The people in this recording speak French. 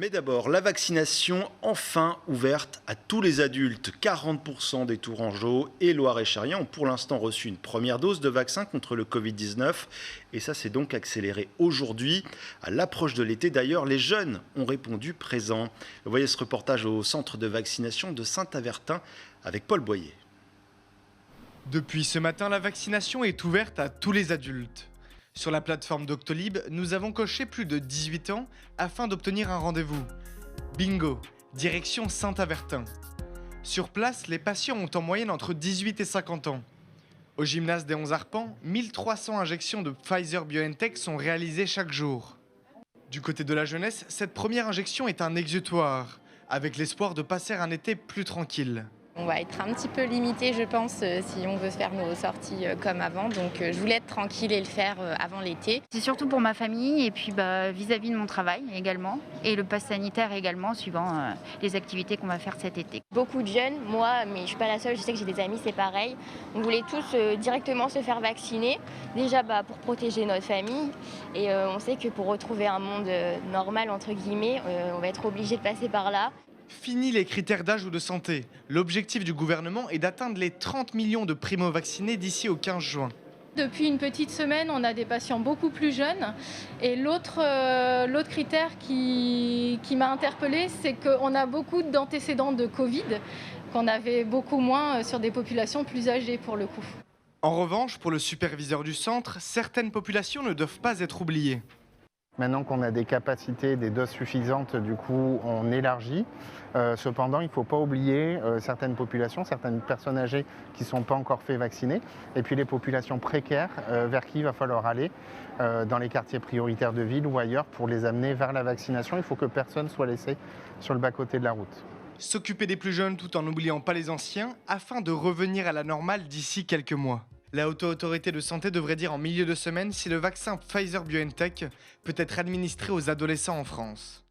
Mais d'abord, la vaccination enfin ouverte à tous les adultes. 40% des Tourangeaux et Loir-et-Cherien ont pour l'instant reçu une première dose de vaccin contre le Covid-19. Et ça s'est donc accéléré aujourd'hui. À l'approche de l'été d'ailleurs, les jeunes ont répondu présents. Vous voyez ce reportage au centre de vaccination de Saint-Avertin avec Paul Boyer. Depuis ce matin, la vaccination est ouverte à tous les adultes. Sur la plateforme Doctolib, nous avons coché plus de 18 ans afin d'obtenir un rendez-vous. Bingo, direction Saint-Avertin. Sur place, les patients ont en moyenne entre 18 et 50 ans. Au gymnase des 11 Arpents, 1300 injections de Pfizer-BioNTech sont réalisées chaque jour. Du côté de la jeunesse, cette première injection est un exutoire, avec l'espoir de passer un été plus tranquille. On va être un petit peu limité, je pense, si on veut faire nos sorties comme avant. Donc je voulais être tranquille et le faire avant l'été. C'est surtout pour ma famille et puis vis-à-vis de mon travail également. Et le pass sanitaire également, suivant les activités qu'on va faire cet été. Beaucoup de jeunes, moi, mais je ne suis pas la seule, je sais que j'ai des amis, c'est pareil. On voulait tous directement se faire vacciner. Déjà pour protéger notre famille. Et on sait que pour retrouver un monde normal, entre guillemets, on va être obligé de passer par là. Fini les critères d'âge ou de santé. L'objectif du gouvernement est d'atteindre les 30 millions de primo-vaccinés d'ici au 15 juin. Depuis une petite semaine, on a des patients beaucoup plus jeunes. Et l'autre critère qui m'a interpellée, c'est qu'on a beaucoup d'antécédents de Covid, qu'on avait beaucoup moins sur des populations plus âgées pour le coup. En revanche, pour le superviseur du centre, certaines populations ne doivent pas être oubliées. Maintenant qu'on a des capacités, des doses suffisantes, du coup, on élargit. Cependant, il ne faut pas oublier certaines populations, certaines personnes âgées qui ne sont pas encore fait vacciner, et puis les populations précaires vers qui il va falloir aller dans les quartiers prioritaires de ville ou ailleurs pour les amener vers la vaccination. Il faut que personne soit laissé sur le bas-côté de la route. S'occuper des plus jeunes tout en n'oubliant pas les anciens, afin de revenir à la normale d'ici quelques mois. La Haute Autorité de Santé devrait dire en milieu de semaine si le vaccin Pfizer-BioNTech peut être administré aux adolescents en France.